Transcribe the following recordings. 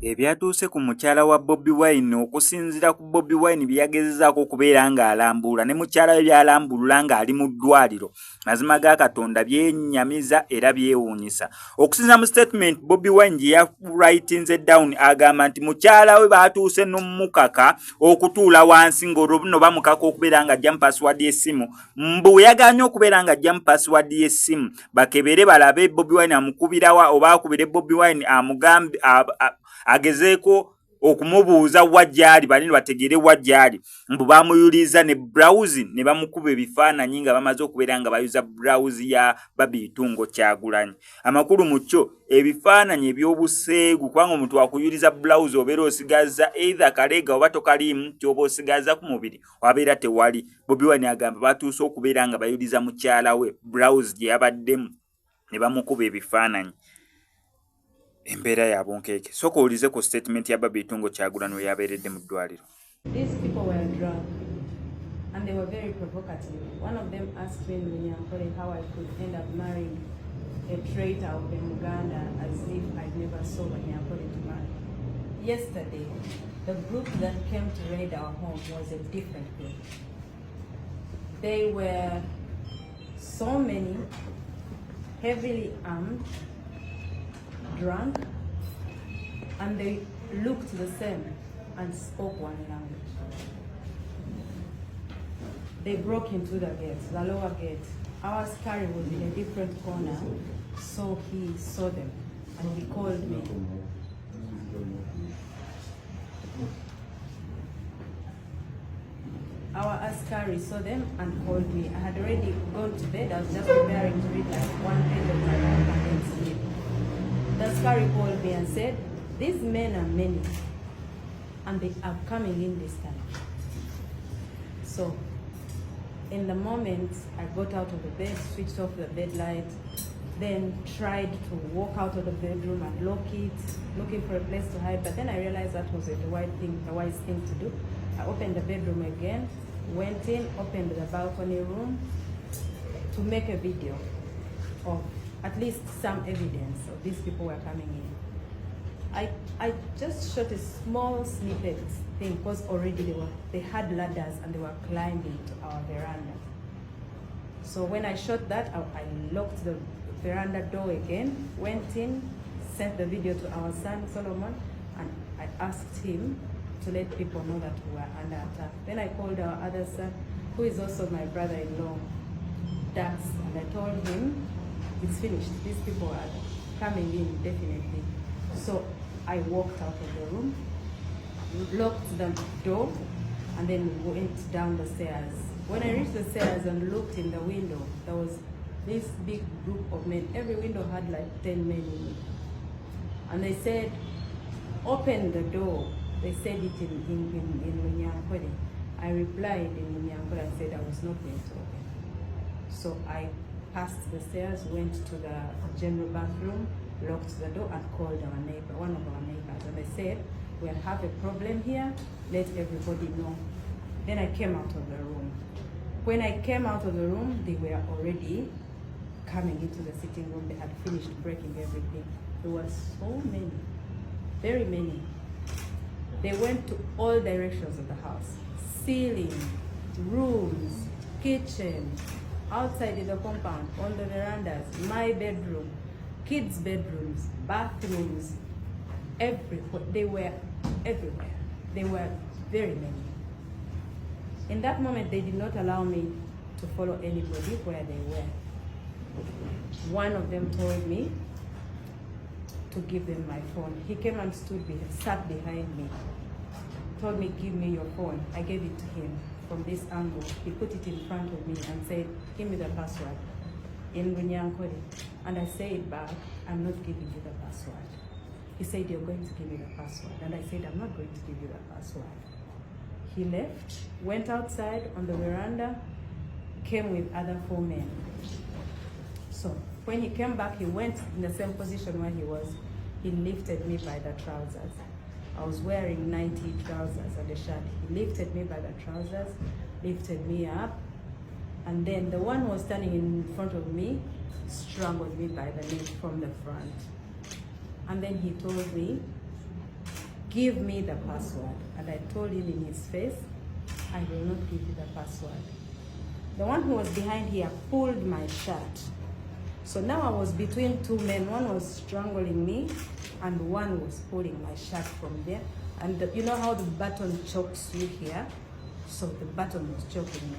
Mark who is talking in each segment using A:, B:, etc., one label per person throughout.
A: Ebyatuuse ku mukyala wa Bobi Wine okusinziira ku Bobi Wine byagezezaako okubeera ng'alambula ne mukyala we byalambulula ng'ali mu ddwaliro. Mazima ga Katonda byennyamiza era byewuunyisa. Okusinziira mu statement Bobi Wine gye yawritinze down agamba nti mukyala we baatuuse n'omukaka okutuula wansi ng'olwo buno bamukaka okubeera ng'ajja mu password y'essimu. Mbu yagaanye okubeera ng'ajja mu password y'essimu bakebere balabe Bobi Wine amukubirawa oba akubire Bobi Wine amugambe agezeeko okumubuuza wajjali balini bategere wajjali mbu bamuyuliza ne browse ne bamukuba ebifaananyi nga bamaze okubeera nga bayuza browse ya Babitungo Kyagulanyi. Amakulu mu kyo ebifaananyi ebyobuseegu kubanga omuntu akuyuliza browse obeera osigaza either kalega oba tokalimu kyoba osigaza ku mubiri wabeera tewali. Bobi Wine agamba batuuse okubeera nga bayuliza mukyala we browse gye yabaddemu ne bamukuba ebifaananyi. Embeera ya bunkeeke. Soka olize ku statement ya Babitungo Kyagulanyi we yabeeredde mu ddwaliro.
B: These people were drunk and they were very provocative. One of them asked me how I could end up marrying a traitor of Uganda as if I'd never saw Nyankole to marry. Yesterday, the group that came to raid our home was a different group. They were so many, heavily armed, drunk, and they looked the same and spoke one language. They broke into the gate, the lower gate. Our Askari was in a different corner, so he saw them and he called me. Our Askari saw them and called me. I had already gone to bed. I was just preparing to read like one page of my Bible and then sleep. The Askari called me and said, these men are many and they are coming in this time. So in the moment I got out of the bed, switched off the bed light, then tried to walk out of the bedroom and lock it, looking for a place to hide, but then I realized that was the wise thing to do. I opened the bedroom again, went in, opened the balcony room to make a video of at least some evidence of these people were coming in. I just shot a small snippet thing because already they had ladders and they were climbing to our veranda. So when I shot that, I locked the veranda door again, went in, sent the video to our son Solomon, and I asked him to let people know that we were under attack. Then I called our other son, who is also my brother-in-law, Dax, and I told him, it's finished. These people are coming in, definitely. So I walked out of the room, locked the door, and then went down the stairs. When I reached the stairs and looked in the window, there was this big group of men. Every window had like 10 men in it. And they said, open the door. They said it in Nyankole. I replied in Nyankole and said I was not going to open. So I passed the stairs, went to the general bathroom, locked the door and called our neighbor, one of our neighbors, and I said, we have a problem here, let everybody know. Then I came out of the room. When I came out of the room, they were already coming into the sitting room. They had finished breaking everything. There were so many, very many. They went to all directions of the house, ceiling, rooms, kitchen, outside in the compound, on the verandas, my bedroom, kids' bedrooms, bathrooms, everywhere. They were everywhere. They were very many. In that moment, they did not allow me to follow anybody where they were. One of them told me to give them my phone. He came and sat behind me, told me, give me your phone. I gave it to him from this angle. He put it in front of me and said, give me the password in Nyankole. And I said back, I'm not giving you the password. He said, you're going to give me the password. And I said, I'm not going to give you the password. He left, went outside on the veranda, came with other 4 men. So when he came back, he went in the same position where he was. He lifted me by the trousers. I was wearing 90 trousers and a shirt. He lifted me by the trousers, lifted me up, and then the one who was standing in front of me strangled me by the neck from the front. And then he told me, give me the password. And I told him in his face, I will not give you the password. The one who was behind here pulled my shirt. So now I was between two men. One was strangling me and one was pulling my shirt from there. And you know how the button chokes you here? So the button was choking me.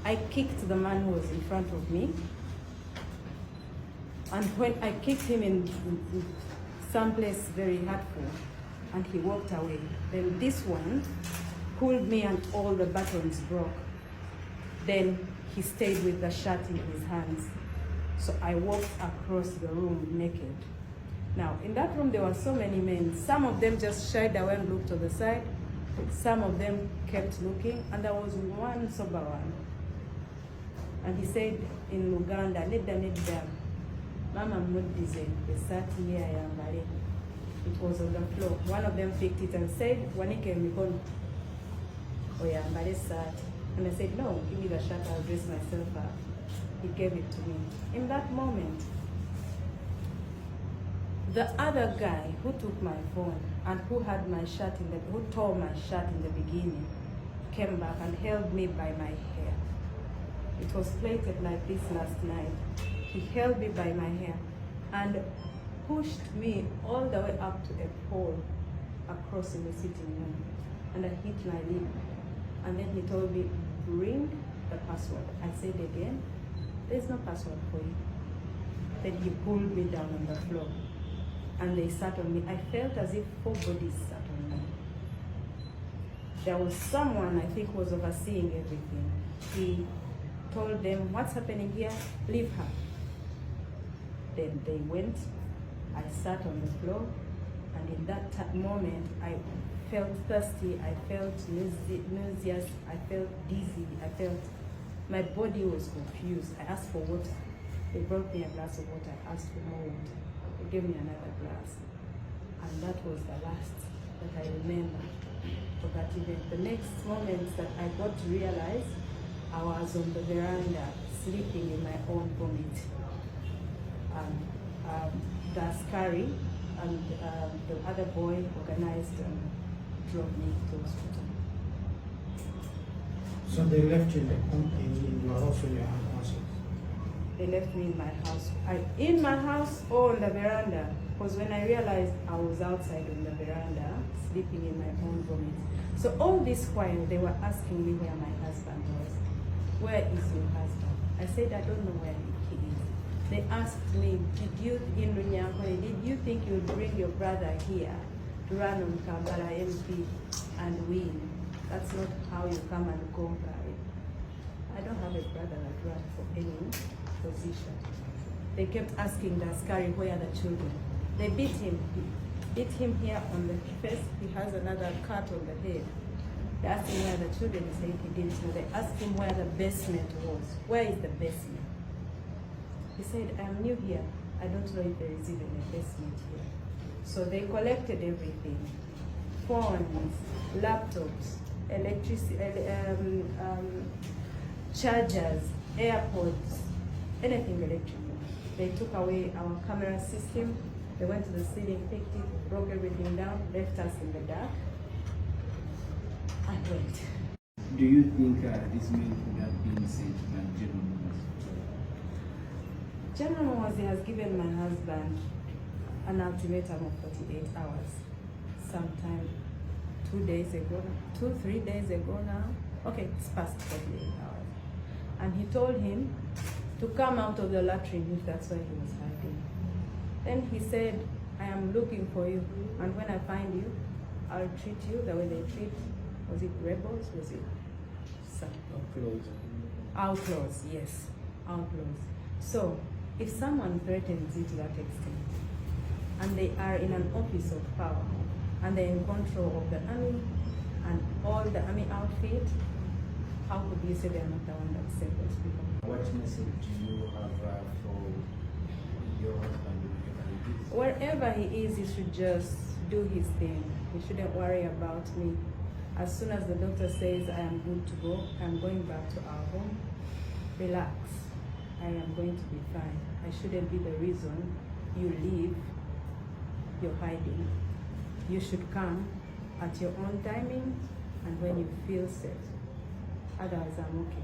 B: I kicked the man who was in front of me. And when I kicked him in someplace very hurtful, and he walked away, then this one pulled me and all the buttons broke. Then he stayed with the shirt in his hands. So I walked across the room naked. Now, in that room, there were so many men. Some of them just shied away and looked to the side. Some of them kept looking, and there was one sober one. And he said in Luganda, nedda, Mama Mudwaliro, the sat here, it was on the floor. One of them picked it and said, Wanike mikono, oyambale sat. And I said, no, give me the shirt, I'll dress myself up. He gave it to me. In that moment, the other guy who took my phone and who had my shirt who tore my shirt in the beginning, came back and held me by my hair. It was plaited like this last night. He held me by my hair and pushed me all the way up to a pole across in the sitting room. And I hit my lip. And then he told me, bring the password. I said again, there's no password for you. Then he pulled me down on the floor. And they sat on me. I felt as if 4 bodies sat on me. There was someone, I think, was overseeing everything. He told them, what's happening here? Leave her. Then they went. I sat on the floor. And in that moment, I felt thirsty. I felt nauseous. I felt dizzy. I felt my body was confused. I asked for water. They brought me a glass of water. I asked for more water. They gave me another glass. And that was the last that I remember of that event. The next moment that I got to realize, I was on the veranda sleeping in my own vomit. The askari and the other boy organized and drove me to hospital.
C: So they left you in your house or your house?
B: They left me in my house. In my house or on the veranda, because when I realized I was outside on the veranda, sleeping in my own vomit. So all this while, they were asking me where my husband was. Where is your husband? I said, I don't know where he is. They asked me, did you think you would bring your brother here to run on Kampala MP and win? That's not how you come and conquer it. I don't have a brother that runs for any position. They kept asking the askari, where are the children? They beat him. Beat him here on the face. He has another cut on the head. They asked him where the children. He said he didn't know. They asked him where the basement was. Where is the basement? He said, I am new here. I don't know if there is even a basement here. So they collected everything. Phones, laptops, electricity, chargers, AirPods, anything electrical. They took away our camera system. They went to the ceiling, picked it, broke everything down, left us in the dark, and went.
D: Do you think this man could have been sent by General Muhazi?
B: General Muhazi has given my husband an ultimatum of 48 hours. Sometime 3 days ago now. Okay, it's past 48 hours. And he told him to come out of the latrine if that's where he was hiding. Then he said, I am looking for you, and when I find you, I'll treat you the way they treat, was it rebels? Was it something? Outlaws, yes, outlaws. So, if someone threatens you to that extent, and they are in an office of power, and they're in control of the army, and all the army outfit, how could you say they're not the one that saved those people?
D: What message do you have for your husband?
B: Wherever he is, he should just do his thing. He shouldn't worry about me. As soon as the doctor says I am good to go, I'm going back to our home. Relax. I am going to be fine. I shouldn't be the reason you leave. You're hiding. you should come at your own timing and when you feel safe. Otherwise, I'm okay.